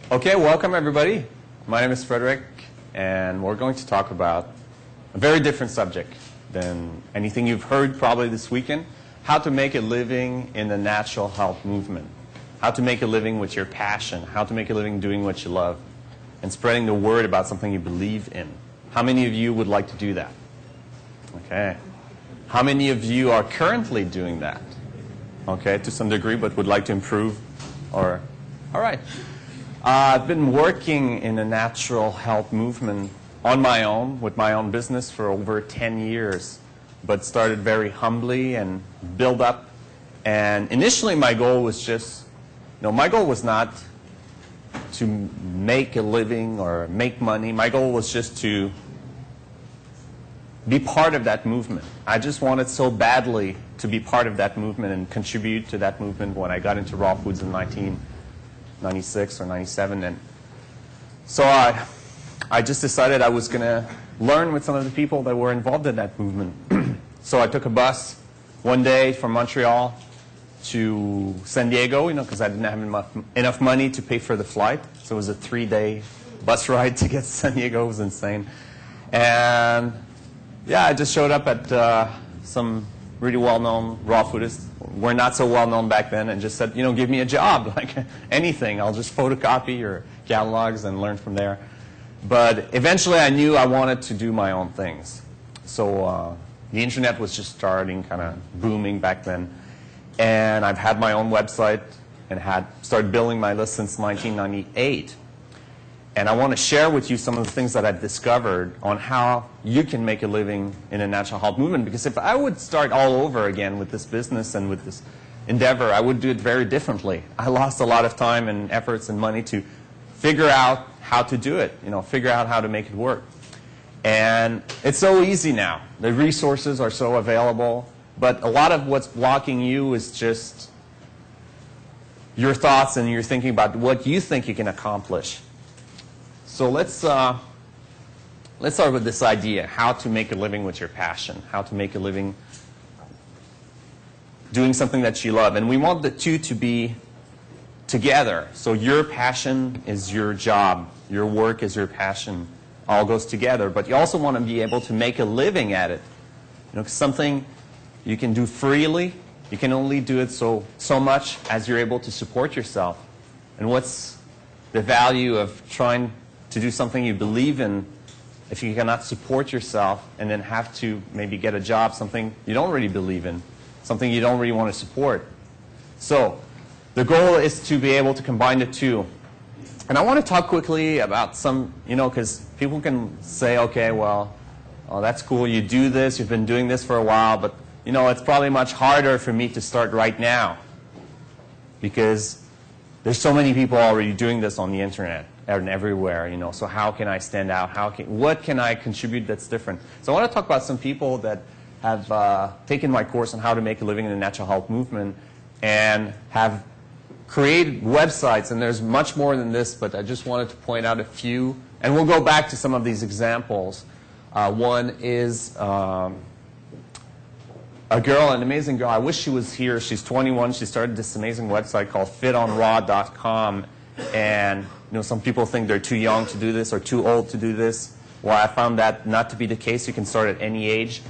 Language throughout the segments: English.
Okay, welcome everybody. My name is Frederic, and we're going to talk about a very different subject than anything you've heard probably this weekend. How to make a living in the natural health movement. How to make a living with your passion. How to make a living doing what you love. And spreading the word about something you believe in. How many of you would like to do that? Okay. How many of you are currently doing that? Okay, to some degree, but would like to improve? Or, all right. I've been working in the natural health movement on my own, with my own business for over 10 years, but started very humbly and built up. And initially my goal was just, my goal was not to make a living or make money. My goal was just to be part of that movement. I just wanted so badly to be part of that movement and contribute to that movement when I got into raw foods in 1996 or 97. And so I just decided I was going to learn with some of the people that were involved in that movement. So I took a bus one day from Montreal to San Diego, because I didn't have enough money to pay for the flight. So it was a 3-day bus ride to get to San Diego. It was insane. And yeah, I just showed up at some really well-known raw foodists. We're not so well-known back then, and just said, give me a job, like anything. I'll just photocopy your catalogs and learn from there. But eventually I knew I wanted to do my own things. So the internet was just starting, kind of booming back then. And I've had my own website and had started building my list since 1998. And I want to share with you some of the things that I've discovered on how you can make a living in a natural health movement. Because if I would start all over again with this business and with this endeavor, I would do it very differently. I lost a lot of time and efforts and money to figure out how to do it, figure out how to make it work. And it's so easy now. The resources are so available. But a lot of what's blocking you is just your thoughts and your thinking about what you think you can accomplish. So let's start with this idea, how to make a living with your passion, how to make a living doing something that you love. And we want the two to be together. So your passion is your job, your work is your passion, all goes together. But you also want to be able to make a living at it. Something you can do freely. You can only do it so much as you're able to support yourself. And what's the value of trying to do something you believe in if you cannot support yourself and then have to maybe get a job, something you don't really believe in, something you don't really want to support? So the goal is to be able to combine the two. And I want to talk quickly about some, because people can say, okay, well, oh, that's cool, you do this, you've been doing this for a while, but it's probably much harder for me to start right now because there's so many people already doing this on the internet and everywhere, so how can I stand out? What can I contribute that's different? So I want to talk about some people that have taken my course on how to make a living in the natural health movement and have created websites, and there's much more than this, but I just wanted to point out a few, and we'll go back to some of these examples. One is a girl, an amazing girl. I wish she was here. She's 21. She started this amazing website called fitonraw.com. And some people think they're too young to do this or too old to do this. Well, I found that not to be the case. You can start at any age.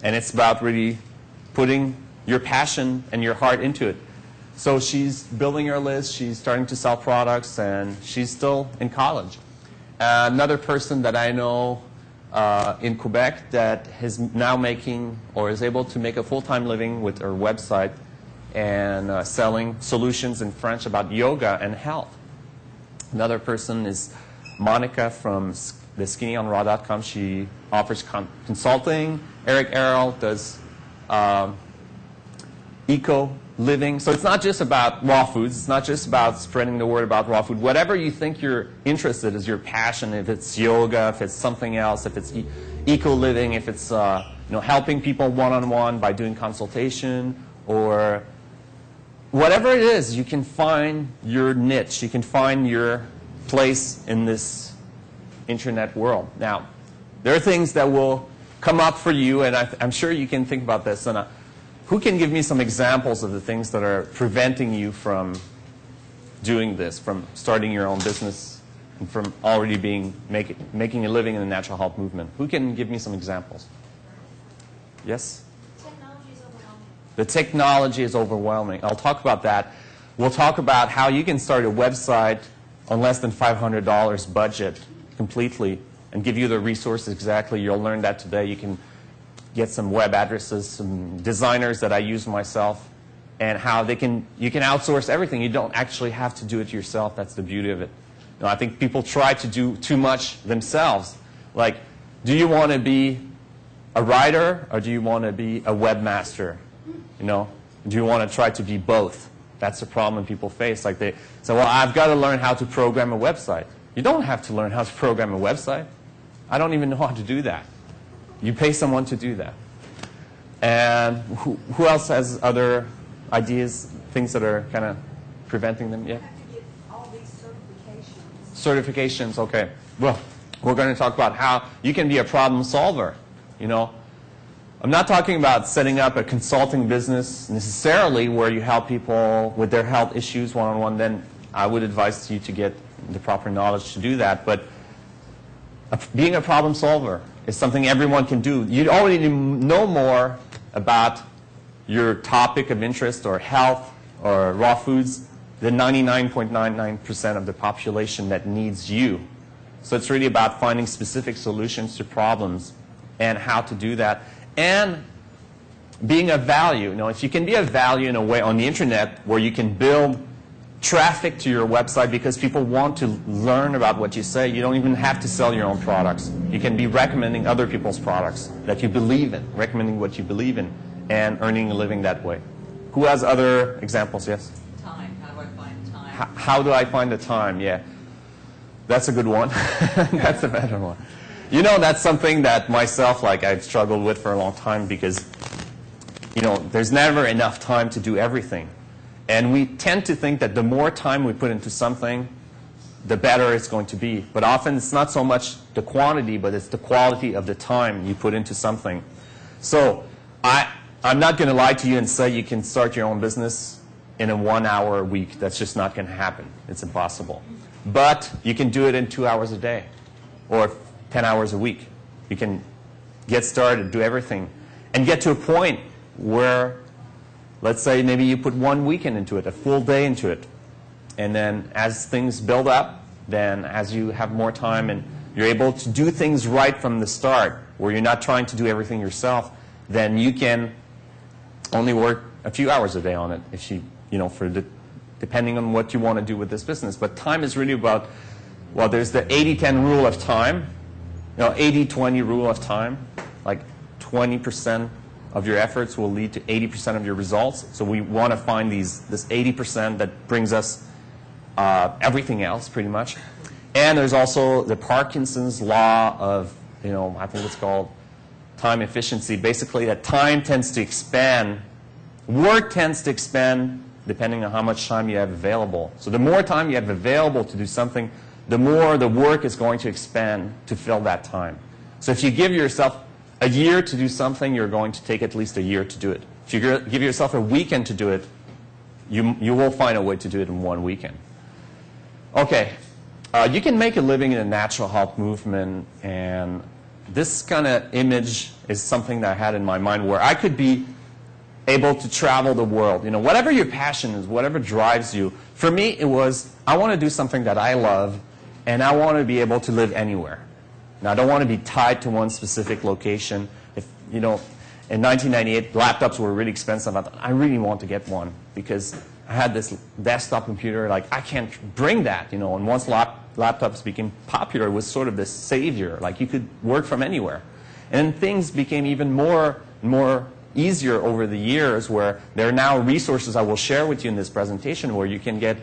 And it's about really putting your passion and your heart into it. So she's building her list. She's starting to sell products. And she's still in college. Another person that I know in Quebec that is now making or is able to make a full-time living with her website and selling solutions in French about yoga and health. Another person is Monica from the skinnyonraw.com. She offers consulting. Eric Errol does eco-living. So it's not just about raw foods. It's not just about spreading the word about raw food. Whatever you think you're interested is your passion. If it's yoga, if it's something else, if it's eco-living, if it's helping people one-on-one by doing consultation, or whatever it is, you can find your niche. You can find your place in this internet world. Now, there are things that will come up for you, and I'm sure you can think about this. And who can give me some examples of the things that are preventing you from doing this, from starting your own business and from already making a living in the natural health movement? Who can give me some examples? Yes? Technology is overwhelming. The technology is overwhelming. I'll talk about that. We'll talk about how you can start a website on less than $500 budget completely and give you the resources exactly. You'll learn that today. You can get some web addresses, some designers that I use myself, and how you can outsource everything. You don't actually have to do it yourself. That's the beauty of it. You know, I think people try to do too much themselves. Like, do you want to be a writer or do you want to be a webmaster? You know, do you want to try to be both? That's the problem people face. Like, they say, well, I've got to learn how to program a website. You don't have to learn how to program a website. I don't even know how to do that. You pay someone to do that. And who else has other ideas, things that are kind of preventing them? Yeah? You have to get all these certifications. Certifications, okay. Well, we're going to talk about how you can be a problem solver. You know, I'm not talking about setting up a consulting business necessarily where you help people with their health issues one-on-one. Then I would advise you to get the proper knowledge to do that. But being a problem solver is something everyone can do. You already know more about your topic of interest or health or raw foods than 99.99% of the population that needs you. So it's really about finding specific solutions to problems and how to do that. And being of value. You know, if you can be of value in a way on the internet where you can build traffic to your website because people want to learn about what you say, you don't even have to sell your own products. You can be recommending other people's products that you believe in, recommending what you believe in, and earning a living that way. Who has other examples? Yes? Time. How do I find time? How do I find the time? Yeah. That's a good one. That's a better one. You know, that's something that myself, like, I've struggled with for a long time because, you know, there's never enough time to do everything. And we tend to think that the more time we put into something, the better it's going to be. But often it's not so much the quantity, but it's the quality of the time you put into something. So I'm not going to lie to you and say you can start your own business in a 1 hour a week. That's just not going to happen. It's impossible. But you can do it in 2 hours a day or 10 hours a week. You can get started, do everything, and get to a point where, let's say maybe you put 1 weekend into it, a full day into it. And then as things build up, then as you have more time and you're able to do things right from the start, where you're not trying to do everything yourself, then you can only work a few hours a day on it, if you know, depending on what you want to do with this business. But time is really about, well, there's the 80-10 rule of time, you know, 80-20 rule of time, like 20% of your efforts will lead to 80% of your results. So we want to find this 80% that brings us everything else, pretty much. And there's also the Parkinson's law of, you know, I think it's called time efficiency. Basically, that time tends to expand, work tends to expand depending on how much time you have available. So the more time you have available to do something, the more the work is going to expand to fill that time. So if you give yourself a year to do something, you're going to take at least a year to do it. If you give yourself a weekend to do it, you will find a way to do it in 1 weekend. Okay, you can make a living in the natural health movement, and this kind of image is something that I had in my mind where I could be able to travel the world. You know, whatever your passion is, whatever drives you. For me, it was, I want to do something that I love, and I want to be able to live anywhere. Now, I don't want to be tied to one specific location. If, you know, in 1998, laptops were really expensive. I thought, I really want to get one because I had this desktop computer. Like, I can't bring that, you know. And once laptops became popular, it was sort of this savior. Like, you could work from anywhere. And then things became even more easier over the years, where there are now resources I will share with you in this presentation where you can get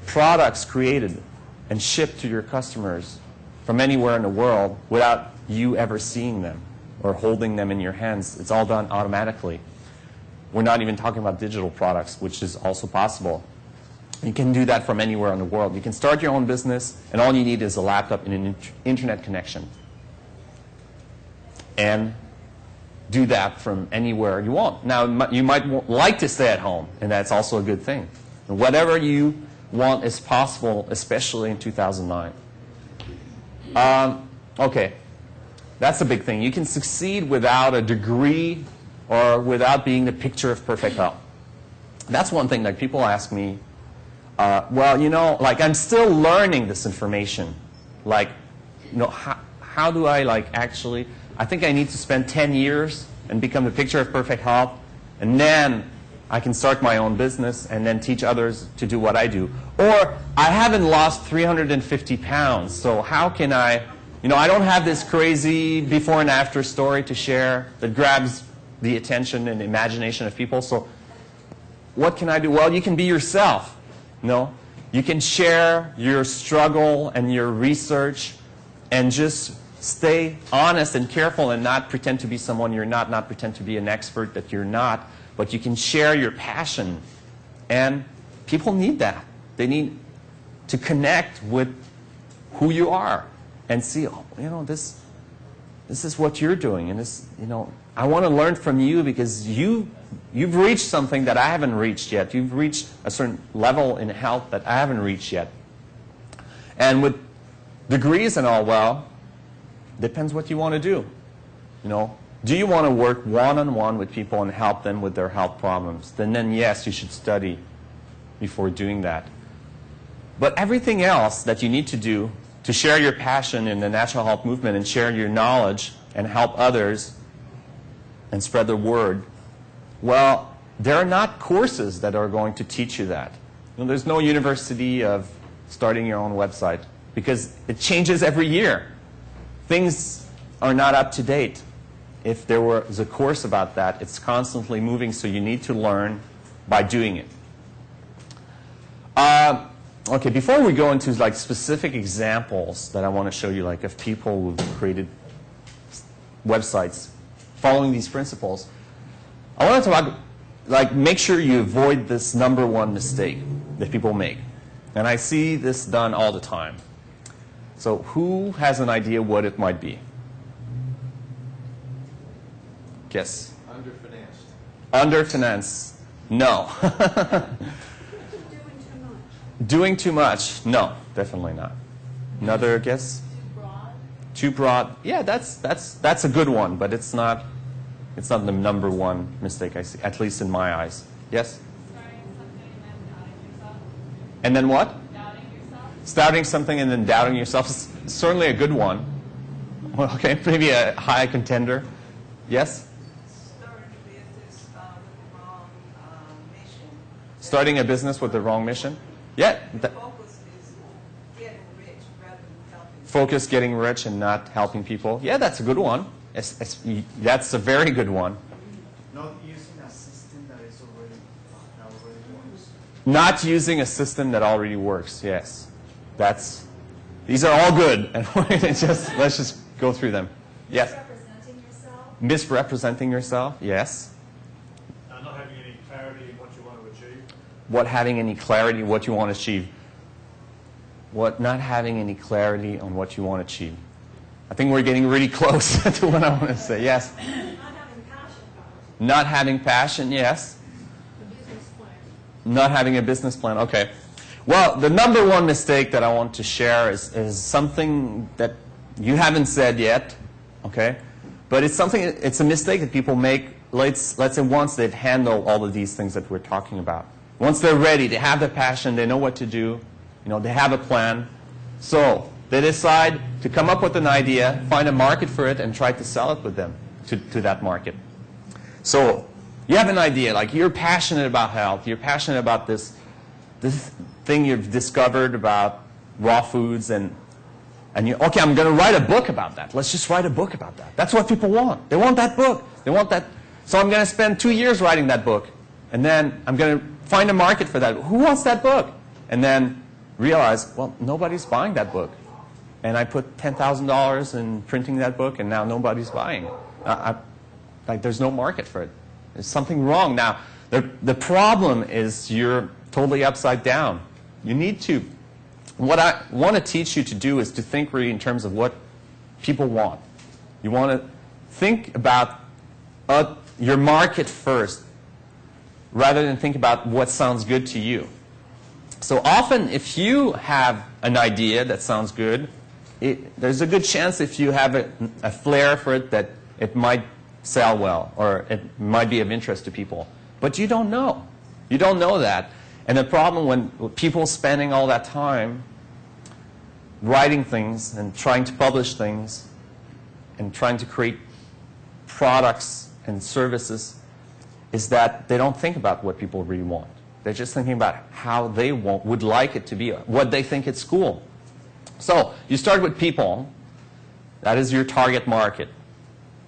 products created and shipped to your customers from anywhere in the world without you ever seeing them or holding them in your hands. It's all done automatically. We're not even talking about digital products, which is also possible. You can do that from anywhere in the world. You can start your own business, and all you need is a laptop and an internet connection. And do that from anywhere you want. Now, you might like to stay at home, and that's also a good thing. And whatever you want is possible, especially in 2009. Okay, that's a big thing. You can succeed without a degree or without being the picture of perfect health. That's one thing that people ask me, well, you know, like I'm still learning this information. Like, you know, how do I like actually, I think I need to spend 10 years and become the picture of perfect health, and then I can start my own business and then teach others to do what I do. Or I haven't lost 350 pounds, so how can I, you know, I don't have this crazy before and after story to share that grabs the attention and imagination of people. So what can I do? Well, you can be yourself. You know, you can share your struggle and your research and just stay honest and careful and not pretend to be someone you're not pretend to be an expert that you're not, but you can share your passion. And people need that. They need to connect with who you are and see, oh, you know, this is what you're doing, and this, you know, I want to learn from you because you've reached something that I haven't reached yet. You've reached a certain level in health that I haven't reached yet. And with degrees and all, well, depends what you want to do. You know, do you want to work one-on-one with people and help them with their health problems? Then yes, you should study before doing that. But everything else that you need to do to share your passion in the natural health movement and share your knowledge and help others and spread the word, well, there are not courses that are going to teach you that. You know, there's no university of starting your own website because it changes every year. Things are not up to date. If there was a course about that, it's constantly moving, so you need to learn by doing it. Okay, before we go into like specific examples that I want to show you, like of people who've created websites following these principles, I want to talk, like, make sure you avoid this #1 mistake that people make. And I see this done all the time. So who has an idea what it might be? Yes? Underfinanced. Underfinanced. No. Doing too much? No, definitely not. Another guess? Too broad? Too broad? Yeah, that's a good one, but it's not the #1 mistake I see, at least in my eyes. Yes? Starting something and then doubting yourself. And then what? Doubting yourself. Starting something and then doubting yourself is certainly a good one. Well, okay, maybe a high contender. Yes? Starting a business with the wrong mission. Starting a business with the wrong mission? Yeah. Focus is getting rich rather than helping. Focus getting rich and not helping people. Yeah, that's a good one. That's a very good one. Not using a system that is already works. Not using a system that already works. Yes, these are all good, and let's just go through them. Yes. Misrepresenting yourself? Misrepresenting yourself. Yes. Not having any clarity in what you want to achieve. What having any clarity what you want to achieve. What not having any clarity on what you want to achieve. I think we're getting really close to what I want to say. Yes. Not having passion. Not having passion. Yes. The business plan. Not having a business plan. Okay. Well, the #1 mistake that I want to share is something that you haven't said yet. Okay. But it's a mistake that people make, let's say once they've handled all of these things that we're talking about. Once they're ready, they have the passion, they know what to do, you know, they have a plan. So they decide to come up with an idea, find a market for it, and try to sell it with them to that market. So you have an idea, like you're passionate about health, you're passionate about this thing you've discovered about raw foods, and okay, I'm going to write a book about that. Let's just write a book about that. That's what people want. They want that book. They want that. So I'm going to spend 2 years writing that book, and then I'm going to find a market for that. Who wants that book? And then realize, well, nobody's buying that book. And I put $10,000 in printing that book, and now nobody's buying it. Like, there's no market for it. There's something wrong. Now, the problem is you're totally upside down. You need to. What I want to teach you to do is to think really in terms of what people want. You want to think about your market first, rather than think about what sounds good to you. So often, if you have an idea that sounds good, there's a good chance if you have a flair for it that it might sell well or it might be of interest to people. But you don't know. You don't know that. And the problem when people spending all that time writing things and trying to publish things and trying to create products and services is that they don't think about what people really want. They're just thinking about how they would like it to be, what they think it's cool. So you start with people. That is your target market.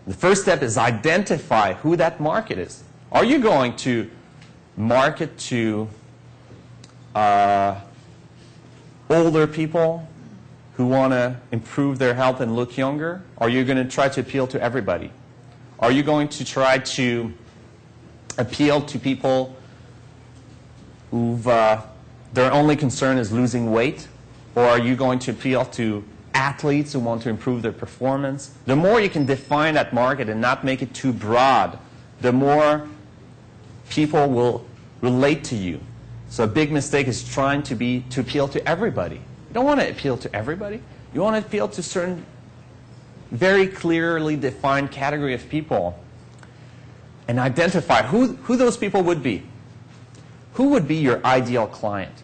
The first step is identify who that market is. Are you going to market to older people who want to improve their health and look younger? Are you going to try to appeal to everybody? Are you going to try to appeal to people who've their only concern is losing weight? Or are you going to appeal to athletes who want to improve their performance? The more you can define that market and not make it too broad, the more people will relate to you. So a big mistake is trying to appeal to everybody. You don't want to appeal to everybody. You want to appeal to certain very clearly defined category of people and identify who those people would be. Who would be your ideal client?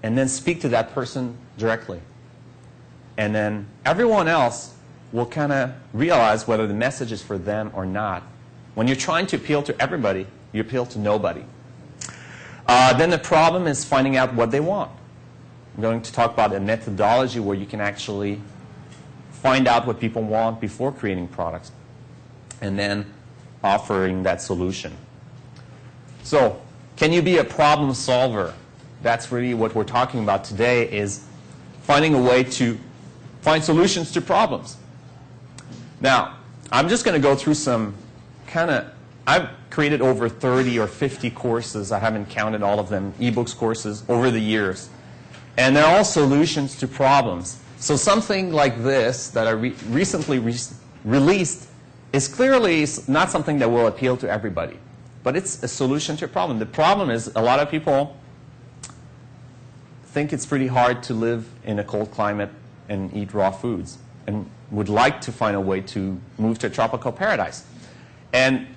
And then speak to that person directly. And then everyone else will kind of realize whether the message is for them or not. When you're trying to appeal to everybody, you appeal to nobody. Then the problem is finding out what they want. I'm going to talk about a methodology where you can actually find out what people want before creating products and then offering that solution. So, can you be a problem solver? That's really what we're talking about today, is finding a way to find solutions to problems. Now, I'm just going to go through some I've created over 30 or 50 courses. I haven't counted all of them, ebooks courses, over the years. And they're all solutions to problems. So something like this that I recently released is clearly not something that will appeal to everybody. But it's a solution to a problem. The problem is a lot of people think it's pretty hard to live in a cold climate and eat raw foods and would like to find a way to move to a tropical paradise and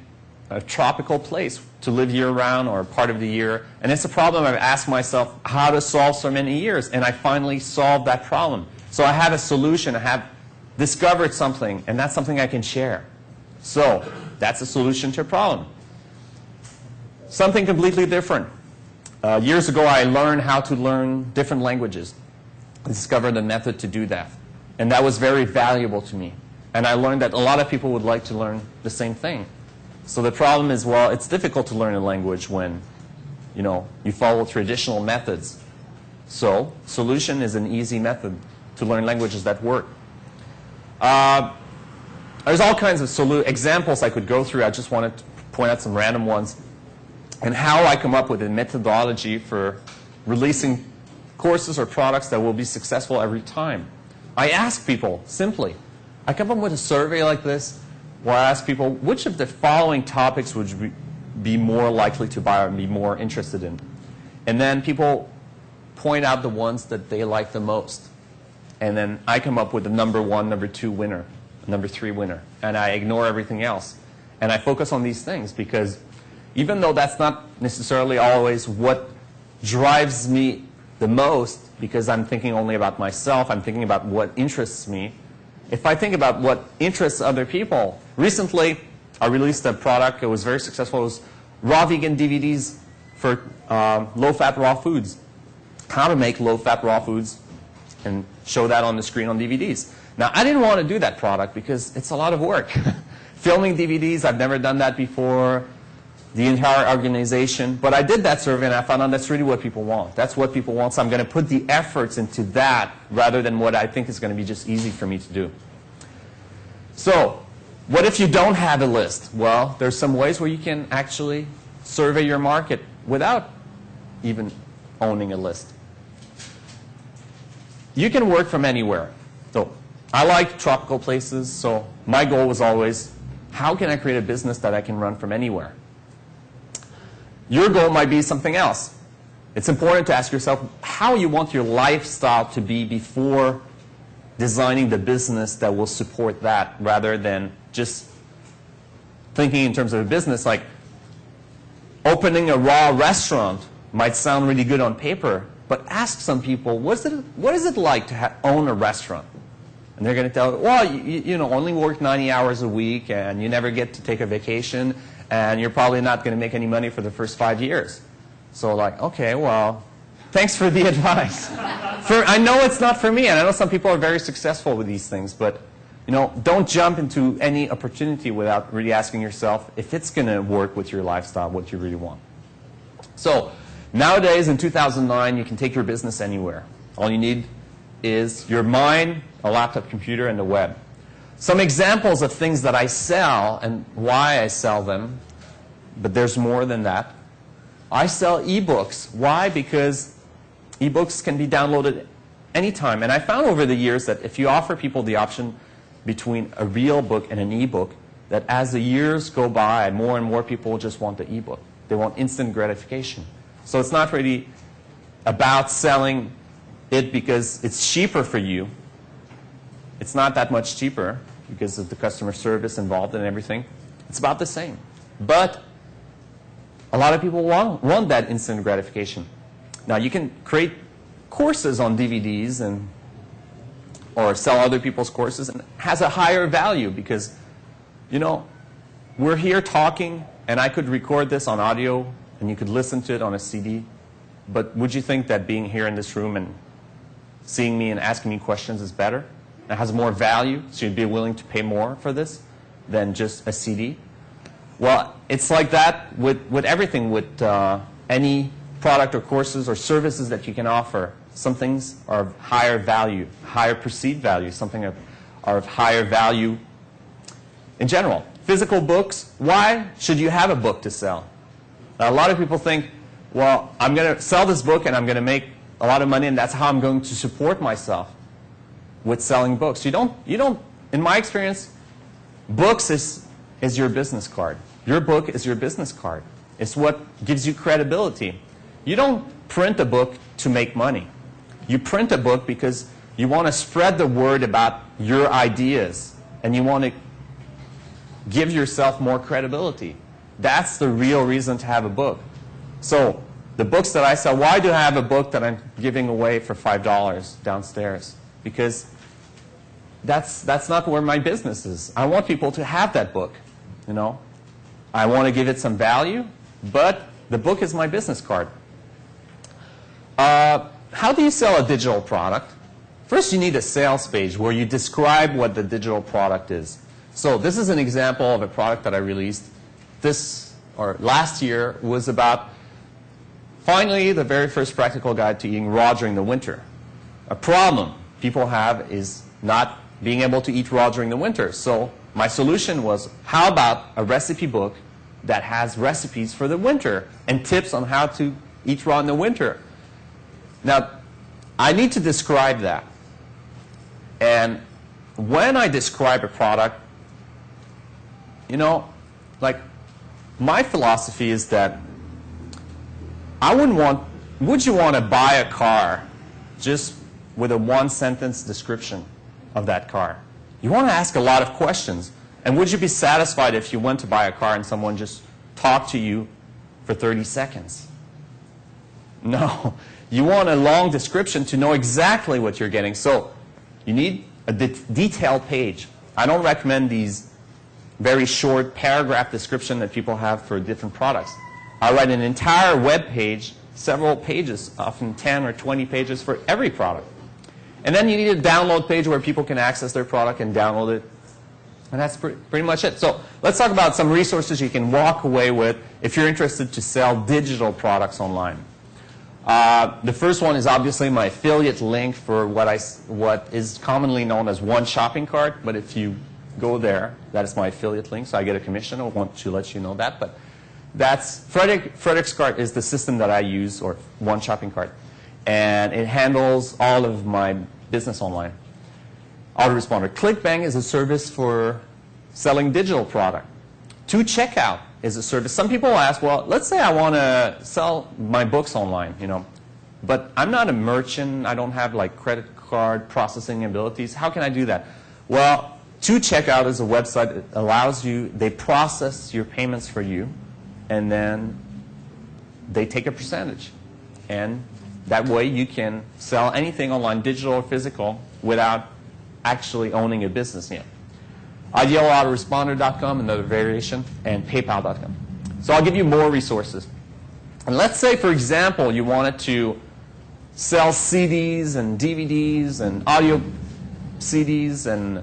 a tropical place to live year-round or part of the year. And it's a problem I've asked myself how to solve for many years, and I finally solved that problem. So I have a solution. I have discovered something, and that's something I can share. So that's a solution to a problem. Something completely different. Years ago, I learned how to learn different languages. I discovered a method to do that. And that was very valuable to me. And I learned that a lot of people would like to learn the same thing. So the problem is, well, it's difficult to learn a language when, you follow traditional methods. So solution is an easy method to learn languages that work. There's all kinds of examples I could go through. I just wanted to point out some random ones. And how I come up with a methodology for releasing courses or products that will be successful every time. I ask people, simply, I come up with a survey like this where I ask people, which of the following topics would you be more likely to buy or be more interested in? And then people point out the ones that they like the most. And then I come up with the number 1, number 2 winner, number 3 winner. And I ignore everything else. And I focus on these things because even though that's not necessarily always what drives me the most, because I'm thinking only about myself, I'm thinking about what interests me. If I think about what interests other people, recently I released a product that was very successful. It was raw vegan DVDs for low-fat raw foods. How to make low-fat raw foods and show that on the screen on DVDs. Now, I didn't want to do that product because it's a lot of work. Filming DVDs, I've never done that before. The entire organization. But I did that survey and I found out that's really what people want. That's what people want, so I'm going to put the efforts into that rather than what I think is going to be just easy for me to do. So, what if you don't have a list? Well, there's some ways where you can actually survey your market without even owning a list. You can work from anywhere. So, I like tropical places, so my goal was always, how can I create a business that I can run from anywhere? Your goal might be something else. it's important to ask yourself how you want your lifestyle to be before designing the business that will support that, rather than just thinking in terms of a business. Like opening a raw restaurant might sound really good on paper, but ask some people, what is it like to own a restaurant? And they're going to tell you, well, you know, only work 90 hours a week, and you never get to take a vacation, and you're probably not going to make any money for the first 5 years. So like, okay, well, thanks for the advice. I know it's not for me, and I know some people are very successful with these things, but you know, don't jump into any opportunity without really asking yourself if it's going to work with your lifestyle, what you really want. So nowadays, in 2009, you can take your business anywhere. All you need is your mind, a laptop computer, and the web. Some examples of things that I sell and why I sell them, but there's more than that. I sell ebooks. Why? Because ebooks can be downloaded anytime. And I found over the years that if you offer people the option between a real book and an ebook, that as the years go by, more and more people just want the ebook. They want instant gratification. So it's not really about selling it because it's cheaper for you. It's not that much cheaper because of the customer service involved and everything. It's about the same. But a lot of people want that instant gratification. Now, you can create courses on DVDs or sell other people's courses, and it has a higher value because, you know, we're here talking, and I could record this on audio, and you could listen to it on a CD. But would you think that being here in this room and seeing me and asking me questions is better? It has more value, so you'd be willing to pay more for this than just a CD? Well, it's like that with everything, with any product or courses or services that you can offer. Some things are of higher value, higher perceived value. Something are of higher value in general. Physical books, why should you have a book to sell? Now, a lot of people think, well, I'm going to sell this book and I'm going to make a lot of money, and that's how I'm going to support myself with selling books. You don't, in my experience, books is your business card. Your book is your business card. It's what gives you credibility. You don't print a book to make money. You print a book because you want to spread the word about your ideas, and you want to give yourself more credibility. That's the real reason to have a book. So the books that I sell, why do I have a book that I'm giving away for $5 downstairs? Because that's not where my business is. I want people to have that book, you know. I want to give it some value, but the book is my business card. How do you sell a digital product? First, you need a sales page where you describe what the digital product is. So this is an example of a product that I released last year. Was about finally the very first practical guide to eating raw during the winter. A problem people have is not being able to eat raw during the winter. So my solution was, how about a recipe book that has recipes for the winter and tips on how to eat raw in the winter? Now, I need to describe that. And when I describe a product, you know, like, my philosophy is that would you want to buy a car just with a one-sentence description of that car? You want to ask a lot of questions. And would you be satisfied if you went to buy a car and someone just talked to you for 30 seconds? No. You want a long description to know exactly what you're getting. So you need a detailed page. I don't recommend these very short paragraph description that people have for different products. I write an entire web page, several pages, often 10 or 20 pages for every product. And then you need a download page where people can access their product and download it. And that's pretty much it. So let's talk about some resources you can walk away with if you're interested to sell digital products online. The first one is obviously my affiliate link for what is commonly known as one shopping cart. But if you go there, that is my affiliate link, so I get a commission. I want to let you know that. But that's Frederic's cart is the system that I use, or one shopping cart, and it handles all of my business online. Autoresponder. ClickBank is a service for selling digital product. To-checkout is a service. Some people ask, well, let's say I want to sell my books online, but I'm not a merchant. I don't have like credit card processing abilities. How can I do that? Well, To-checkout is a website that allows you, they process your payments for you, and then they take a percentage. And that way you can sell anything online, digital or physical, without actually owning a business yet. IdealAutoresponder.com, another variation, and PayPal.com. So I'll give you more resources. And let's say, for example, you wanted to sell CDs and DVDs and audio CDs and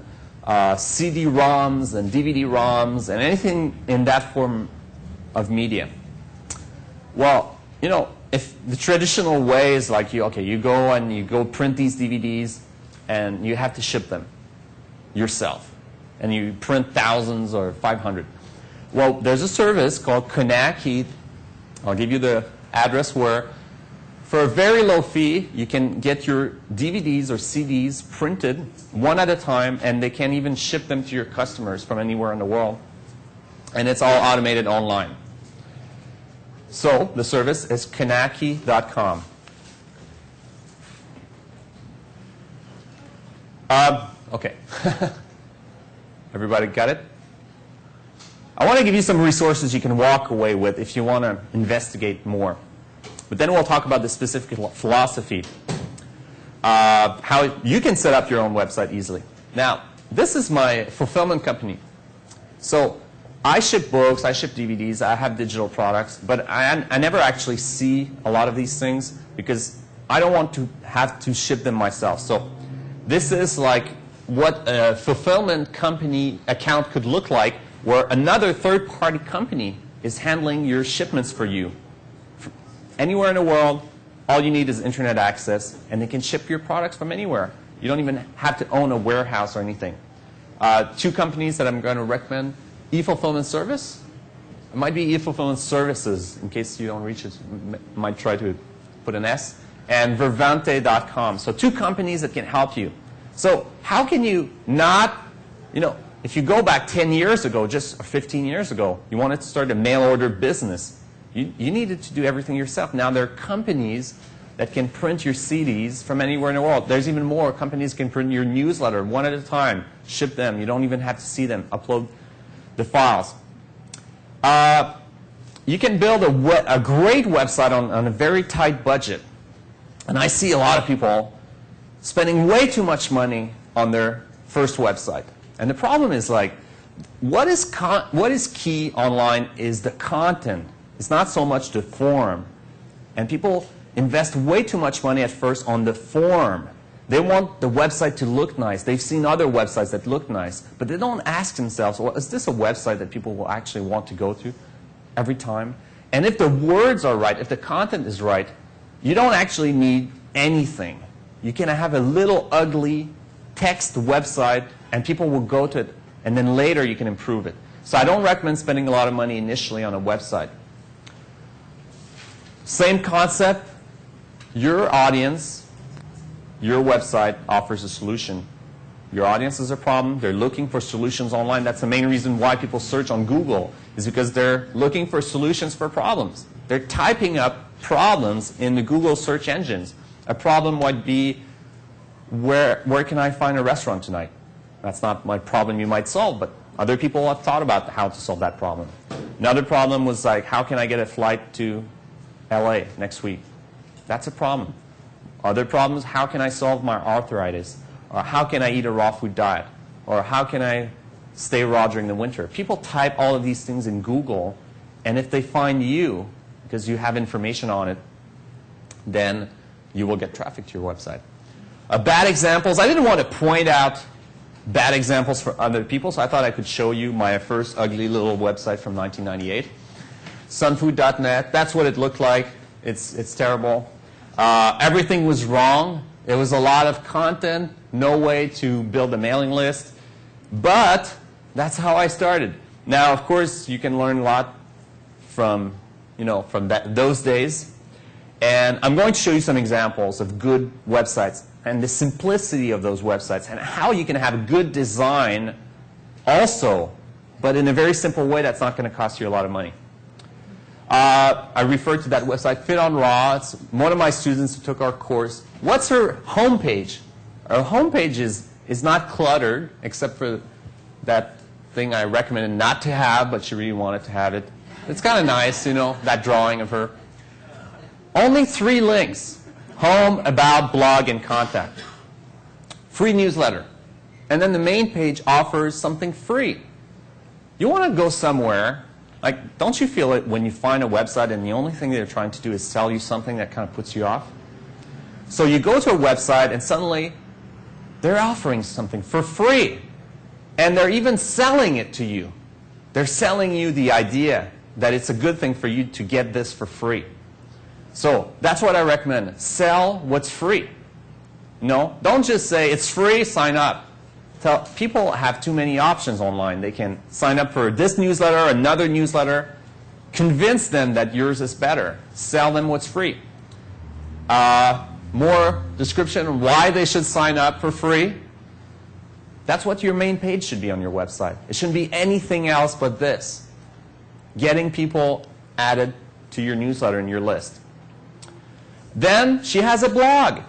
CD-ROMs and DVD-ROMs and anything in that form of media. Well, if the traditional way is like you go and you go print these DVDs and you have to ship them yourself. And you print thousands or 500. Well, there's a service called QUEST. I'll give you the address where, for a very low fee, you can get your DVDs or CDs printed one at a time, and they can even ship them to your customers from anywhere in the world. And it's all automated online. So the service is QUEST.com. Okay. Everybody got it? I want to give you some resources you can walk away with if you want to investigate more. But then we'll talk about the specific philosophy, how you can set up your own website easily. Now, this is my fulfillment company. So I ship books, I ship DVDs, I have digital products, but I never actually see a lot of these things because I don't want to have to ship them myself. So this is like what a fulfillment company account could look like, where another third-party company is handling your shipments for you. Anywhere in the world, all you need is internet access, and they can ship your products from anywhere. You don't even have to own a warehouse or anything. Two companies that I'm going to recommend: e-fulfillment service. It might be e-fulfillment services, in case you don't reach it. Might try to put an S. And Vervante.com. So two companies that can help you. So how can you not, if you go back 10 years ago, just 15 years ago, you wanted to start a mail order business. You needed to do everything yourself. Now there are companies that can print your CDs from anywhere in the world. There's even more. Companies can print your newsletter one at a time, ship them. You don't even have to see them, upload the files. You can build a great website on a very tight budget. And I see a lot of people spending way too much money on their first website. And the problem is what is key online is the content. It's not so much the form. And people invest way too much money at first on the form. They want the website to look nice. They've seen other websites that look nice. But they don't ask themselves, well, is this a website that people will actually want to go to every time? And if the words are right, if the content is right, you don't actually need anything. You can have a little ugly text website and people will go to it, and then later you can improve it. So I don't recommend spending a lot of money initially on a website. Same concept. Your audience, your website offers a solution. Your audience has a problem. They're looking for solutions online. That's the main reason why people search on Google, is because they're looking for solutions for problems. They're typing up problems in the Google search engines. A problem might be, where can I find a restaurant tonight? That's not my problem you might solve, but other people have thought about how to solve that problem. Another problem was how can I get a flight to LA next week? That's a problem. Other problems, how can I solve my arthritis? Or how can I eat a raw food diet? Or how can I stay raw during the winter? People type all of these things in Google, and if they find you, because you have information on it, then you will get traffic to your website. Bad examples. I didn't want to point out bad examples for other people, so I thought I could show you my first ugly little website from 1998. Sunfood.net. That's what it looked like. It's terrible. Everything was wrong. It was a lot of content, no way to build a mailing list. But that's how I started. Now, of course, you can learn a lot from those days. And I'm going to show you some examples of good websites and the simplicity of those websites and how you can have a good design also but in a very simple way that's not going to cost you a lot of money. I referred to that website, Fit on Raw. It's one of my students who took our course. What's her homepage? Her homepage is not cluttered, except for that thing I recommended not to have, but she really wanted to have it. It's kind of nice, you know, that drawing of her. Only 3 links: home, about, blog, and contact. Free newsletter. And then the main page offers something free. You want to go somewhere, like, don't you feel it when you find a website and the only thing they're trying to do is sell you something that kind of puts you off? So you go to a website and suddenly they're offering something for free. And they're even selling it to you. They're selling you the idea that it's a good thing for you to get this for free. So that's what I recommend. Sell what's free. No, don't just say it's free, sign up. People have too many options online. They can sign up for this newsletter, another newsletter. Convince them that yours is better. Sell them what's free. More description on why they should sign up for free. That's what your main page should be on your website. It shouldn't be anything else but this. Getting people added to your newsletter and your list. Then she has a blog.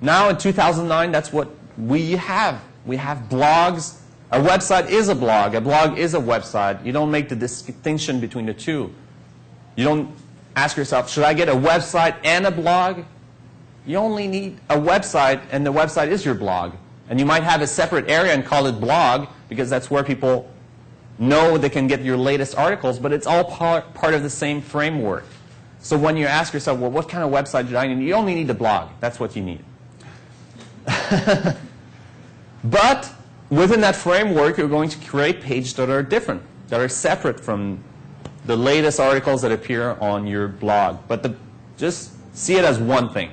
Now in 2009, that's what we have. We have blogs. A website is a blog. A blog is a website. You don't make the distinction between the two. You don't ask yourself, should I get a website and a blog? You only need a website, and the website is your blog. And you might have a separate area and call it blog, because that's where people know they can get your latest articles, but it's all part of the same framework. So when you ask yourself, well, what kind of website do I need? You only need a blog. That's what you need. But within that framework, you're going to create pages that are different, that are separate from the latest articles that appear on your blog. But just see it as one thing.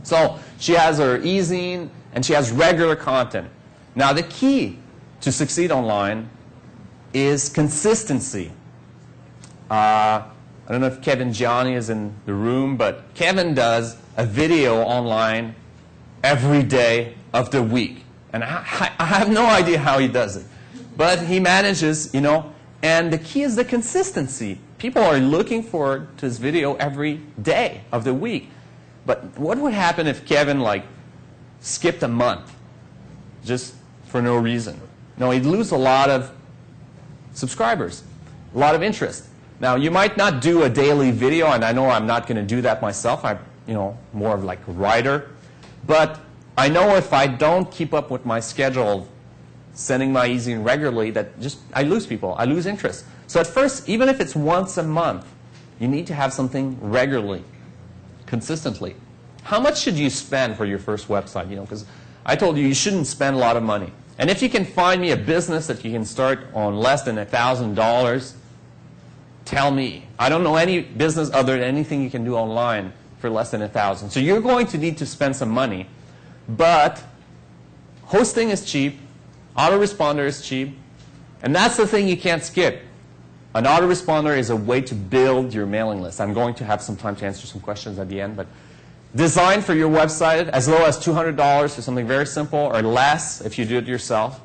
So she has her e-zine, and she has regular content. Now, the key to succeed online is consistency. I don't know if Kevin Gianni is in the room, but Kevin does a video online every day of the week. And I have no idea how he does it. But he manages, you know, and the key is the consistency. People are looking forward to his video every day of the week. But what would happen if Kevin, like, skipped a month just for no reason? No, he'd lose a lot of subscribers, a lot of interest. Now, you might not do a daily video, and I know I'm not going to do that myself. I'm, you know, more of like a writer. But I know if I don't keep up with my schedule, sending my e-zine regularly, that just I lose people. I lose interest. So at first, even if it's once a month, you need to have something regularly, consistently. How much should you spend for your first website? You know, because I told you shouldn't spend a lot of money. And if you can find me a business that you can start on less than $1,000, tell me. I don't know any business other than anything you can do online for less than $1,000. So you're going to need to spend some money. But hosting is cheap. Autoresponder is cheap. And that's the thing you can't skip. An autoresponder is a way to build your mailing list. I'm going to have some time to answer some questions at the end. But design for your website as low as $200 for something very simple, or less if you do it yourself.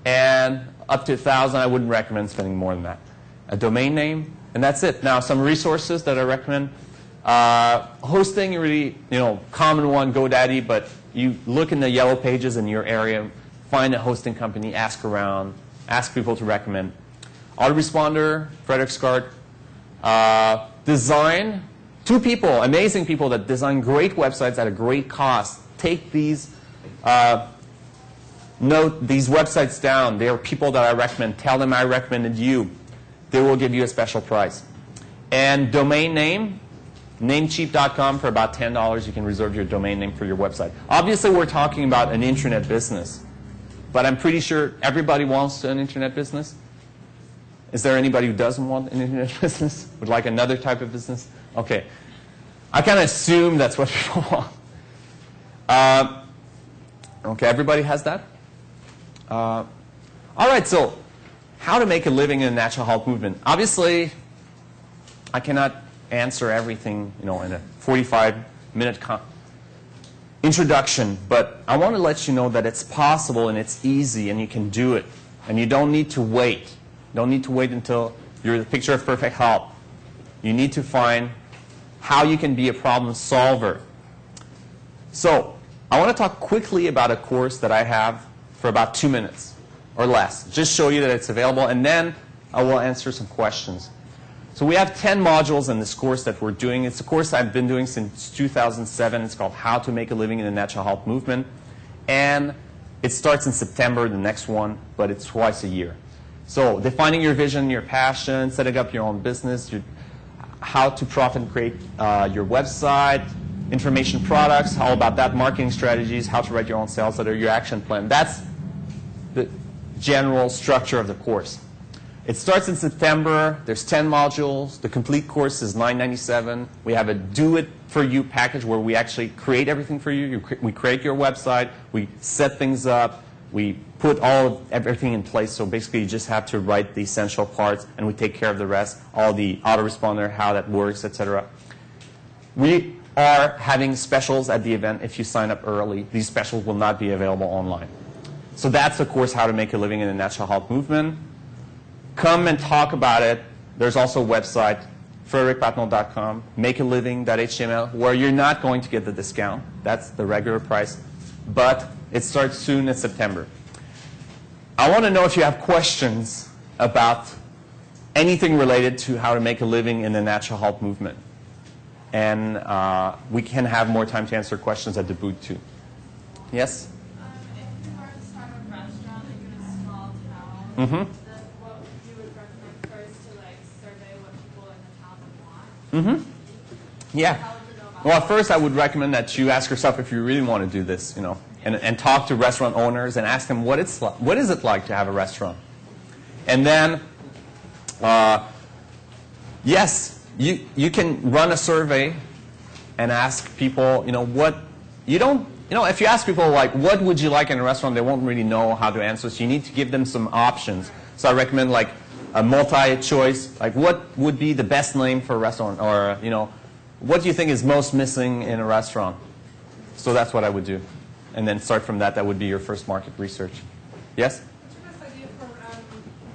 And up to $1,000, I wouldn't recommend spending more than that. A domain name, and that's it. Now, some resources that I recommend. Hosting, really, you know, common one, GoDaddy, but you look in the yellow pages in your area, find a hosting company, ask around, ask people to recommend. Autoresponder, Frederic. Design, 2 people, amazing people that design great websites at a great cost. Take these, note these websites down. They are people that I recommend. Tell them I recommended you. They will give you a special price. And domain name, Namecheap.com. For about $10, you can reserve your domain name for your website. Obviously, we're talking about an internet business. But I'm pretty sure everybody wants an internet business. Is there anybody who doesn't want an internet business? Would like another type of business? Okay. I kind of assume that's what people want. Okay, everybody has that? All right, so how to make a living in a natural health movement. Obviously, I cannot answer everything, you know, in a 45-minute introduction, but I want to let you know that it's possible and it's easy and you can do it, and you don't need to wait. You don't need to wait until you're the picture of perfect health. You need to find how you can be a problem solver. So I want to talk quickly about a course that I have for about 2 minutes or less. Just show you that it's available, and then I will answer some questions. So we have 10 modules in this course that we're doing. It's a course I've been doing since 2007. It's called How to Make a Living in the Natural Health Movement. And it starts in September, the next one, but it's twice a year. So defining your vision, your passion, setting up your own business, how to profit and create your website, information products, all about that, marketing strategies, how to write your own sales letter, your action plan. That's the general structure of the course. It starts in September. There's 10 modules. The complete course is $9.97. We have a do-it-for-you package where we actually create everything for you. We create your website. We set things up. We put everything in place. So basically, you just have to write the essential parts, and we take care of the rest, all the autoresponder, how that works, etc. We are having specials at the event if you sign up early. These specials will not be available online. So that's the course, How to Make a Living in the Natural Health Movement. Come and talk about it. There's also a website, fredericpatenaude.com, makealiving.html, where you're not going to get the discount. That's the regular price. But it starts soon in September. I want to know if you have questions about anything related to how to make a living in the natural health movement. And we can have more time to answer questions at the booth, too. Yes? If you were to start a restaurant like in a small town, Mm-hmm. what you would recommend first to like survey what people in the town would want? Mm-hmm. Yeah. How would you go about Well, first I would recommend that you ask yourself if you really want to do this, and talk to restaurant owners and ask them what is it like to have a restaurant. And then, yes, you can run a survey and ask people, if you ask people like, what would you like in a restaurant, they won't really know how to answer. So you need to give them some options. So I recommend like a multi-choice, like what would be the best name for a restaurant, or what do you think is most missing in a restaurant? So that's what I would do. And then start from that. That would be your first market research. Yes? What's your best idea for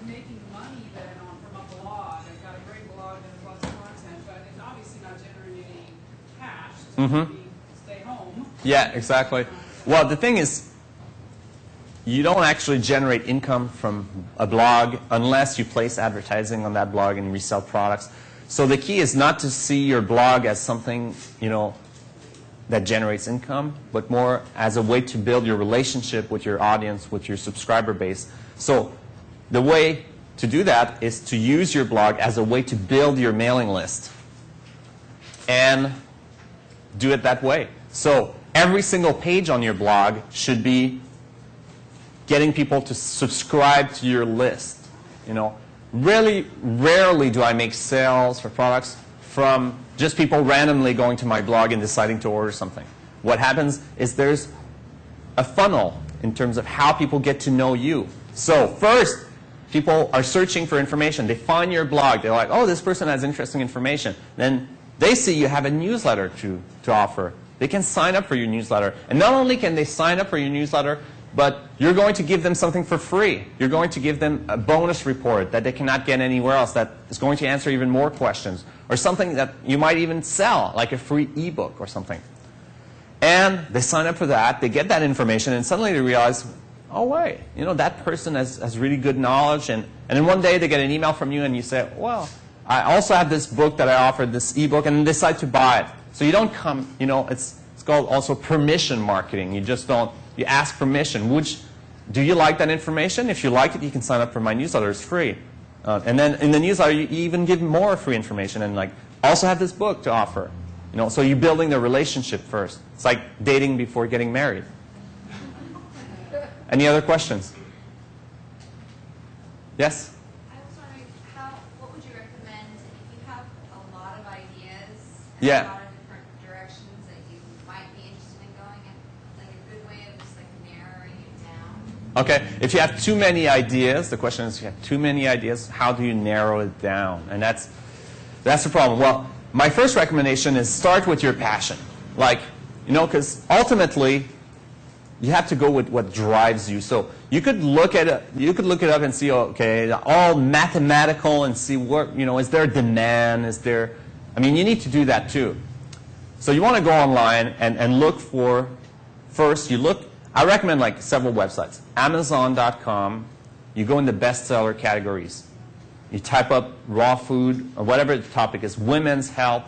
making money then from a blog? I've got a great blog that has lots of content, but it's obviously not generating cash. So maybe stay home. Yeah, exactly. Well, the thing is, you don't actually generate income from a blog unless you place advertising on that blog and resell products. So the key is not to see your blog as something, that generates income, but more as a way to build your relationship with your audience, with your subscriber base. So the way to do that is to use your blog as a way to build your mailing list. And do it that way. So every single page on your blog should be getting people to subscribe to your list. Really rarely do I make sales for products from just people randomly going to my blog and deciding to order something. What happens is there's a funnel in terms of how people get to know you. So first, people are searching for information. They find your blog. They're like, oh, this person has interesting information. Then they see you have a newsletter to offer. They can sign up for your newsletter. And not only can they sign up for your newsletter, but you're going to give them something for free. You're going to give them a bonus report that they cannot get anywhere else that is going to answer even more questions, or something that you might even sell, like a free ebook or something. And they sign up for that, they get that information, and suddenly they realize, oh, wait, that person has really good knowledge. And then one day they get an email from you and you say, well, I also have this book that I offered, this ebook, and decide to buy it. So you don't come, it's called also permission marketing. You just don't. You ask permission. Do you like that information? If you like it, you can sign up for my newsletter. It's free. And then in the newsletter, you even give more free information and also have this book to offer. So you're building the relationship first. It's like dating before getting married. Any other questions? Yes? I was wondering, what would you recommend if you have a lot of ideas, Yeah. a lot of different directions that you might be interested in going in, like a good way of just narrowing it down? Okay, if you have too many ideas, the question is, if you have too many ideas, how do you narrow it down? And that's the problem. Well, my first recommendation is start with your passion. Because ultimately, You have to go with what drives you. So you could look at it, you could look it up and see, okay, all mathematical and see what, is there a demand? Is there, you need to do that too. So you want to go online and look for, first you look, I recommend like several websites. Amazon.com, you go in the bestseller categories. You type up raw food or whatever the topic is, women's health,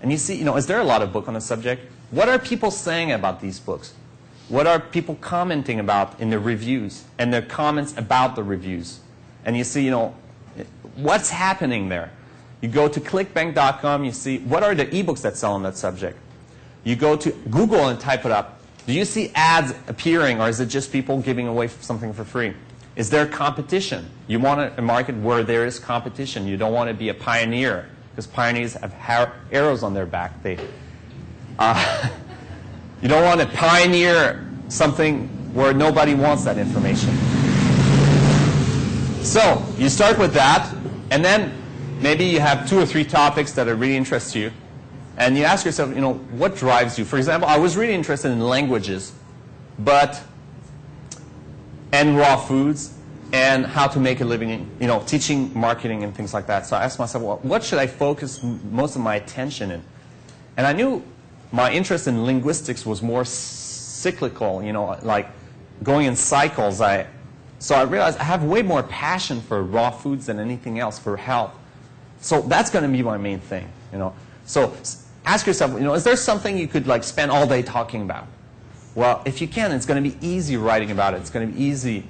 and you see, is there a lot of book on the subject? What are people saying about these books? What are people commenting about in the reviews and their comments about the reviews? And you see, what's happening there. You go to clickbank.com, you see what are the ebooks that sell on that subject. You go to Google and type it up. Do you see ads appearing, or is it just people giving away something for free? Is there competition? You want a market where there is competition. You don't want to be a pioneer, because pioneers have arrows on their back. You don't want to pioneer something where nobody wants that information. So you start with that, and then maybe you have 2 or 3 topics that are really interest you, and you ask yourself, what drives you? For example, I was really interested in languages, and raw foods, and how to make a living, teaching marketing and things like that. So I asked myself, well, what should I focus most of my attention in? And I knew my interest in linguistics was more cyclical, like going in cycles. So I realized I have way more passion for raw foods than anything else, for health. So that's going to be my main thing, So ask yourself, is there something you could like spend all day talking about? Well, if you can, it's going to be easy writing about it. It's going to be easy,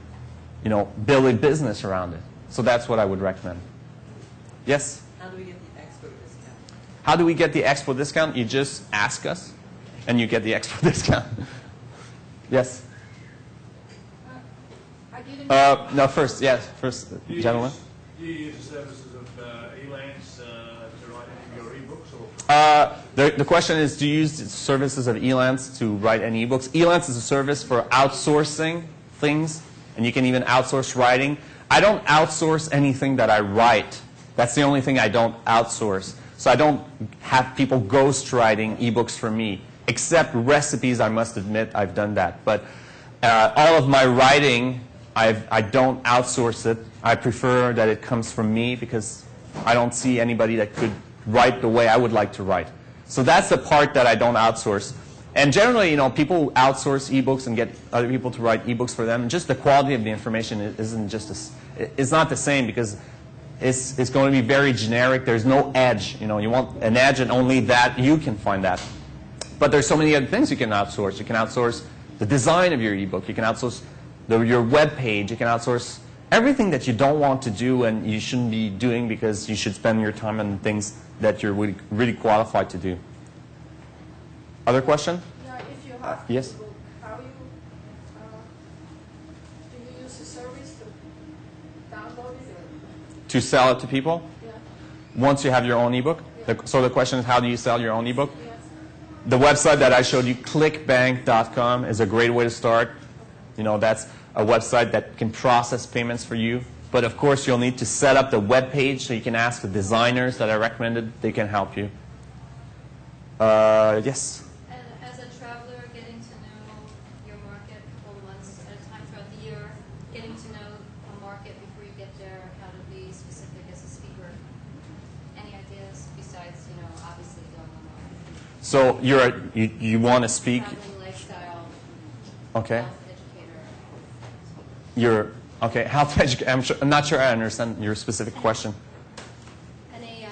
building business around it. So that's what I would recommend. Yes? How do we get the Expo discount? How do we get the Expo discount? You just ask us, and you get the Expo discount. Yes? I didn't. No, first, gentlemen. Do you use the services of Elance to write any of your ebooks? The question is, do you use the services of Elance to write any ebooks? Elance is a service for outsourcing things, and you can even outsource writing. I don't outsource anything that I write. That's the only thing I don't outsource. So I don't have people ghostwriting ebooks for me, except recipes. I must admit I've done that. But all of my writing, I don't outsource it. I prefer that it comes from me, because I don't see anybody that could write the way I would like to write. So that's the part that I don't outsource. And generally, people outsource ebooks and get other people to write ebooks for them. And just the quality of the information isn't just it's not the same, because it's going to be very generic. There's no edge. You want an edge, and only that you can find that. But there's so many other things you can outsource. You can outsource the design of your ebook. You can outsource your web page. You can outsource everything that you don't want to do and you shouldn't be doing, because you should spend your time on things that you're really qualified to do. Other question? Yeah, if you have yes? people, how do you use the service to download it? Or? To sell it to people? Yeah. Once you have your own ebook? Yeah. So the question is, how do you sell your own ebook? Yes. The website that I showed you, clickbank.com, is a great way to start. That's a website that can process payments for you. But of course, you'll need to set up the web page, so you can ask the designers that I recommended. They can help you. Yes? And as a traveler, getting to know your market a couple of months at a time throughout the year, getting to know a market before you get there, how to be specific as a speaker. Any ideas besides, obviously going online? So you want to speak? Traveling, lifestyle, Okay. health educator. Okay, health education. I'm not sure I understand your specific question. Any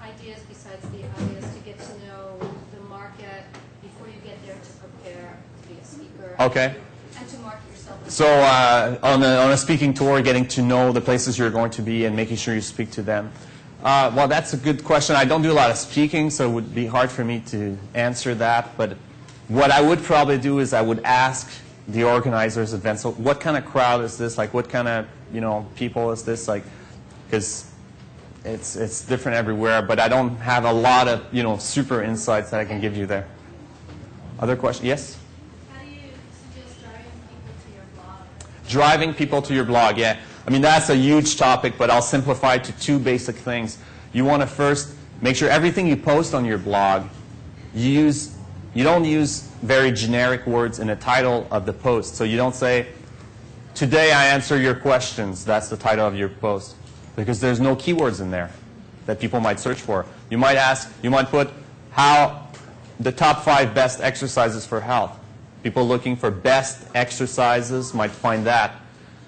ideas besides the obvious to get to know the market before you get there, to prepare to be a speaker? Okay. And to market yourself. So on a speaking tour, getting to know the places you're going to be and making sure you speak to them. Well, that's a good question. I don't do a lot of speaking, so it would be hard for me to answer that. But what I would probably do is I would ask the organizers of events, so what kind of crowd is this? Like, what kind of people is this? Like, because it's different everywhere. But I don't have a lot of super insights that I can give you there. Other questions? Yes. How do you suggest driving people to your blog? Driving people to your blog, yeah. That's a huge topic, but I'll simplify it to 2 basic things. You want to first make sure everything you post on your blog, you use you don't use very generic words in the title of the post. So you don't say, "Today I answer your questions." That's the title of your post, because there's no keywords in there that people might search for. You might put the top 5 best exercises for health. People looking for best exercises might find that.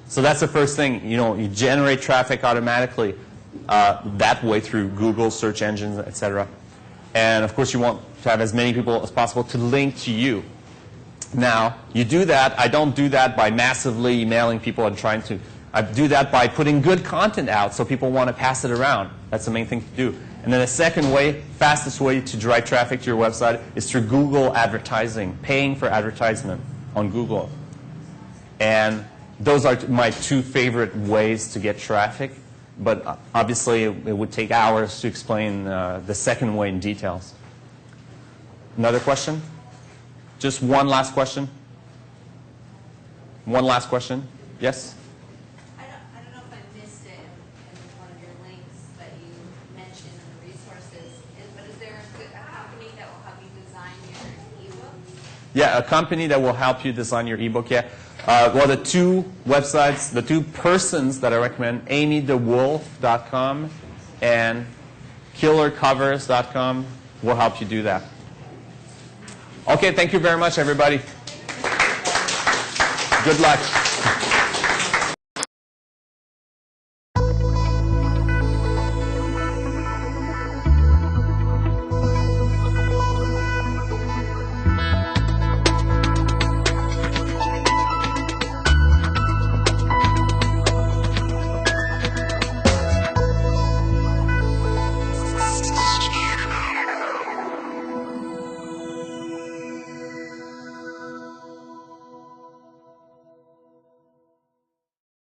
So that's the first thing. You generate traffic automatically that way through Google search engines, etc. And of course, you want to have as many people as possible to link to you. Now, you do that. I don't do that by massively emailing people and trying to. I do that by putting good content out so people want to pass it around. That's the main thing to do. And then the second way, fastest way to drive traffic to your website is through Google advertising, paying for advertisement on Google. And those are my 2 favorite ways to get traffic. But obviously, it would take hours to explain the second way in details. Another question? Just one last question? One last question? Yes? I don't know if I missed it in one of your links that you mentioned in the resources, but is there a company that will help you design your ebook? Yeah, a company that will help you design your ebook, yeah. Well, the 2 websites, the 2 persons that I recommend, amydewolf.com and killercovers.com, will help you do that. Okay, thank you very much, everybody. Good luck.